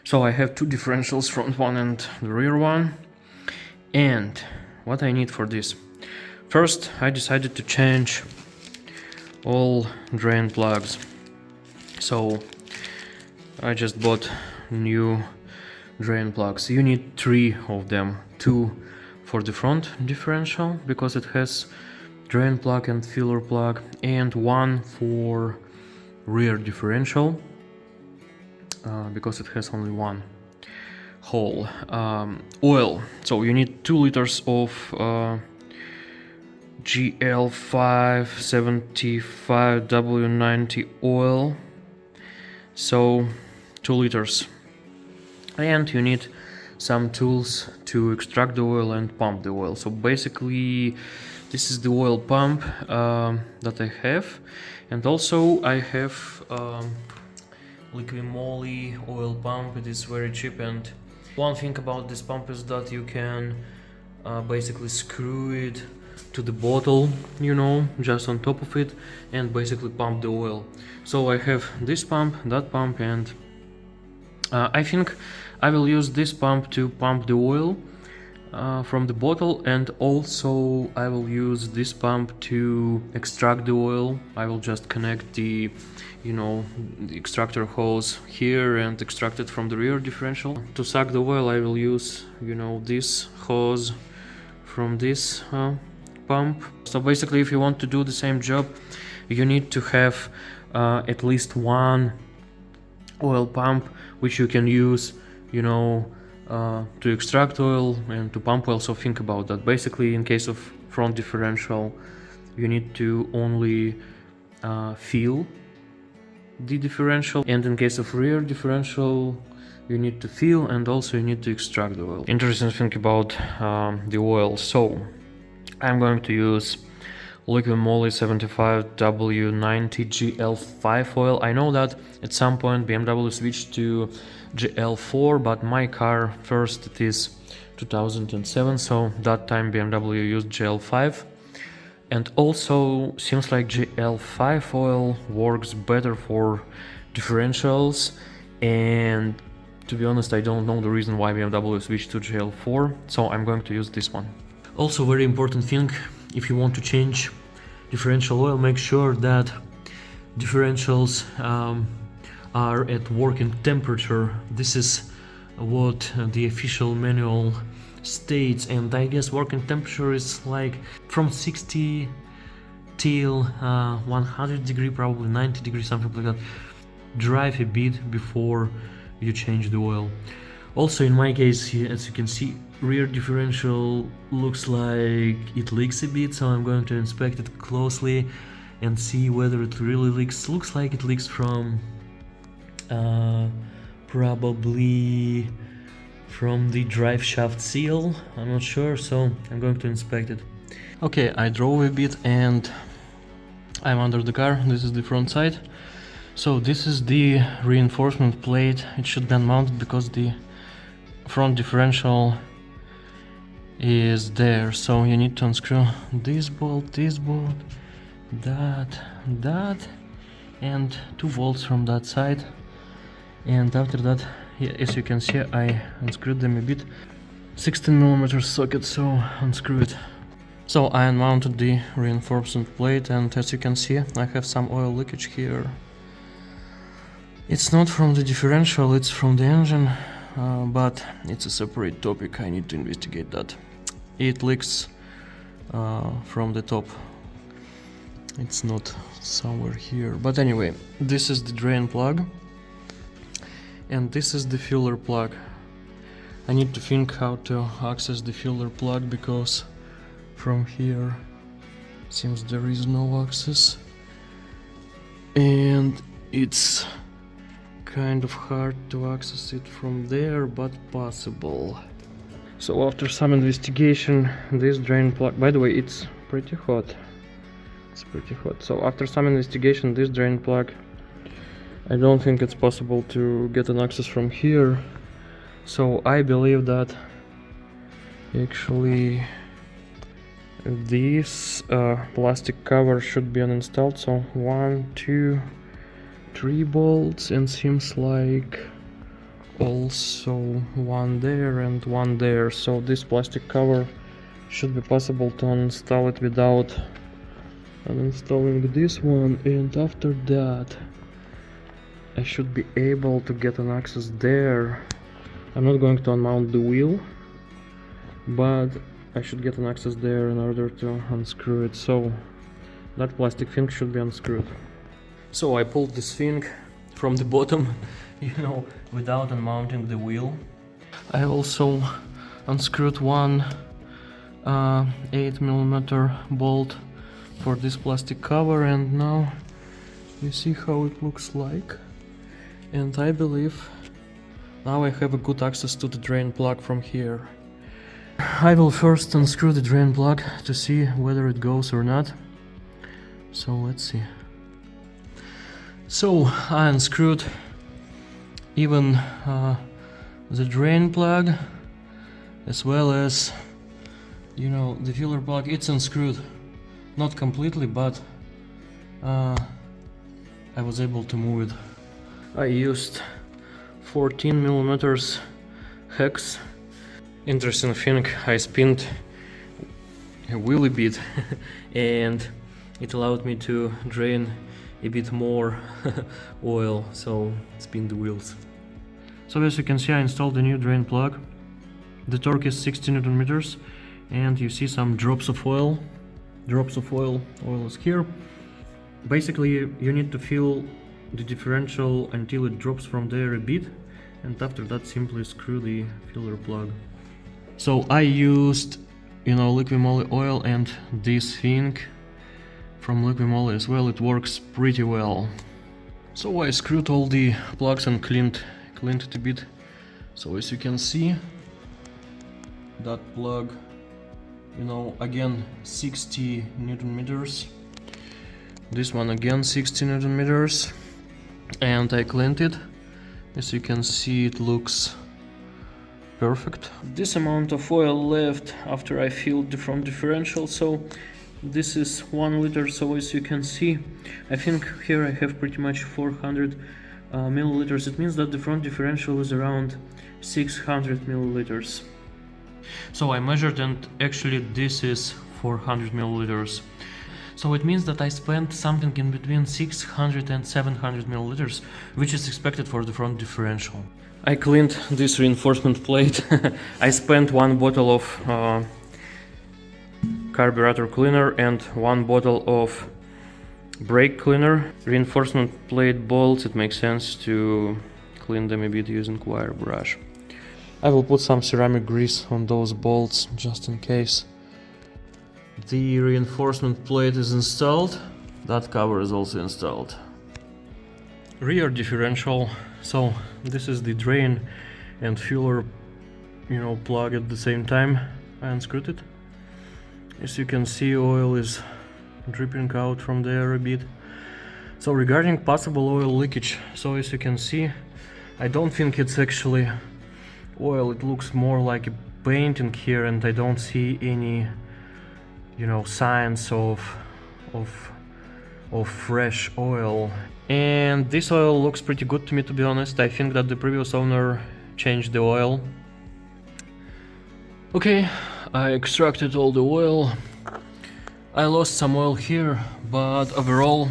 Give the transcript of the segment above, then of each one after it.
So I have two differentials, front one and the rear one. And what I need for this: first, I decided to change all drain plugs. So I just bought new drain plugs. You need 3 of them, 2 for the front differential because it has drain plug and filler plug, and 1 for rear differential because it has only 1 hole. Oil, so you need 2 liters of GL575W90 oil, so 2 liters. And you need some tools to extract the oil and pump the oil. So basically this is the oil pump that I have, and also I have liquid moly oil pump. It is very cheap, and one thing about this pump is that you can basically screw it to the bottle, you know, just on top of it, and basically pump the oil. So I have this pump, that pump, and I think I will use this pump to pump the oil from the bottle, and also I will use this pump to extract the oil. I will just connect the, you know, the extractor hose here and extract it from the rear differential. To suck the oil I will use, you know, this hose from this pump. So basically if you want to do the same job, you need to have at least 1 oil pump which you can use, you know, to extract oil and to pump oil. So think about that. Basically, in case of front differential, you need to only fill the differential, and in case of rear differential, you need to fill and also you need to extract the oil. Interesting thing about the oil. So I'm going to use liquid moly 75W90 GL5 oil. I know that at some point BMW switched to GL4, but my car first, it is 2007, so that time BMW used GL5. And also seems like GL5 oil works better for differentials, and to be honest I don't know the reason why BMW switched to GL4, so I'm going to use this one. Also, very important thing, if you want to change differential oil, make sure that differentials are at working temperature. This is what the official manual states, and I guess working temperature is like from 60 till 100 degree, probably 90 degrees, something like that. Drive a bit before you change the oil. Also, in my case, as you can see, rear differential looks like it leaks a bit, so I'm going to inspect it closely and see whether it really leaks. Looks like it leaks from probably from the drive shaft seal, I'm not sure, so I'm going to inspect it. Okay, I drove a bit and I'm under the car. This is the front side. So this is the reinforcement plate. It should be unmounted because the front differential is there, so you need to unscrew this bolt, that, and 2 bolts from that side. And after that, yeah, as you can see, I unscrewed them a bit. 16mm socket, so unscrew it. So I unmounted the reinforcement plate, and as you can see, I have some oil leakage here. It's not from the differential, it's from the engine, but it's a separate topic. I need to investigate that. It leaks from the top. It's not somewhere here, but anyway, this is the drain plug and this is the filler plug. I need to think how to access the filler plug because from here seems there is no access, and it's kind of hard to access it from there, but possible. So after some investigation, this drain plug, by the way, it's pretty hot. So after some investigation, this drain plug, I don't think it's possible to get an access from here. So I believe that actually this plastic cover should be uninstalled. So 1, 2, 3 bolts, and seems like also one there and one there, so this plastic cover should be possible to uninstall it without uninstalling this one, and after that I should be able to get an access there. I'm not going to unmount the wheel, but I should get an access there in order to unscrew it, so that plastic thing should be unscrewed. So I pulled this thing from the bottom, without unmounting the wheel. I also unscrewed one 8mm bolt for this plastic cover, and now you see how it looks like. And I believe now I have a good access to the drain plug from here. I will first unscrew the drain plug to see whether it goes or not. So let's see. So I unscrewed even the drain plug, as well as the filler plug. It's unscrewed, not completely, but I was able to move it. I used 14mm hex. Interesting thing, I spinned a wheelie bit and it allowed me to drain a bit more oil, so spin the wheels. So as you can see, I installed a new drain plug. The torque is 60 Nm, and you see some drops of oil. Oil is here. Basically, you need to fill the differential until it drops from there a bit, and after that simply screw the filler plug. So I used liquid moly oil and this thing from liquid moly as well. It works pretty well. So I screwed all the plugs and cleaned it a bit. So as you can see, that plug, again 60 Nm. This one again 60 Nm, and I cleaned it. As you can see, it looks perfect. This amount of oil left after I filled the front differential, so this is 1 liter. So as you can see, I think here I have pretty much 400 milliliters. It means that the front differential is around 600 milliliters. So I measured, and actually this is 400 milliliters. So it means that I spent something in between 600 and 700 milliliters, which is expected for the front differential. I cleaned this reinforcement plate. I spent 1 bottle of carburetor cleaner and 1 bottle of brake cleaner. Reinforcement plate bolts, it makes sense to clean them a bit using wire brush. I will put some ceramic grease on those bolts just in case. The reinforcement plate is installed. That cover is also installed. Rear differential. So this is the drain and filler, plug at the same time. I unscrewed it. As you can see, oil is dripping out from there a bit. So regarding possible oil leakage, so as you can see, I don't think it's actually oil. It looks more like a painting here, and I don't see any signs of fresh oil. And this oil looks pretty good to me, to be honest. I think that the previous owner changed the oil. Okay, I extracted all the oil. I lost some oil here, but overall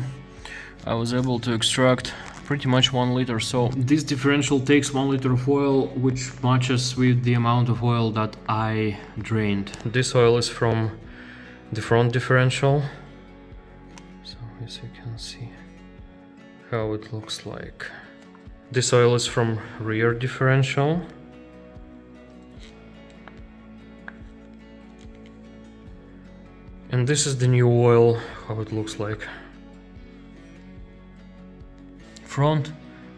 I was able to extract pretty much 1 liter. So this differential takes 1 liter of oil, which matches with the amount of oil that I drained. This oil is from the front differential, so as you can see how it looks like. This oil is from rear differential, and this is the new oil, how it looks like. Front,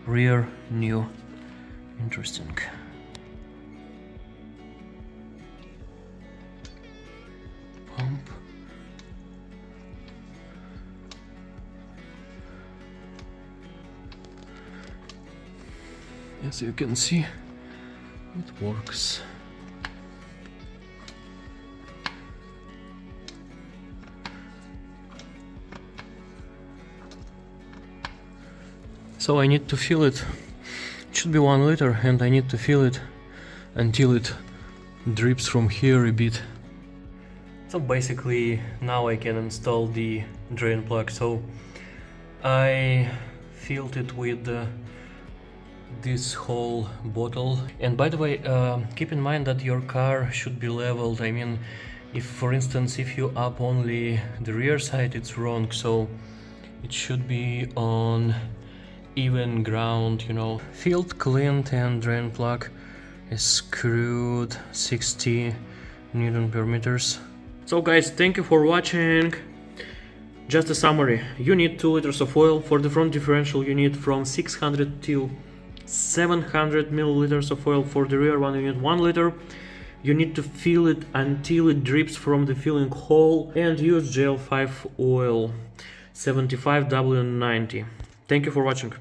rear, new. Interesting. Pump. As you can see, it works. So I need to fill it It should be 1 liter, and I need to fill it until it drips from here a bit. So basically now I can install the drain plug. So I filled it with this whole bottle. And by the way, keep in mind that your car should be leveled. I mean, if for instance if you up only the rear side, it's wrong, so it should be on even ground, you know. Filled, cleaned, and drain plug is screwed 60 Newton per meters. So guys, thank you for watching. Just a summary: you need 2 liters of oil. For the front differential you need from 600 to 700 milliliters of oil. For the rear one you need 1 liter. You need to fill it until it drips from the filling hole, and use GL5 oil 75W90. Thank you for watching.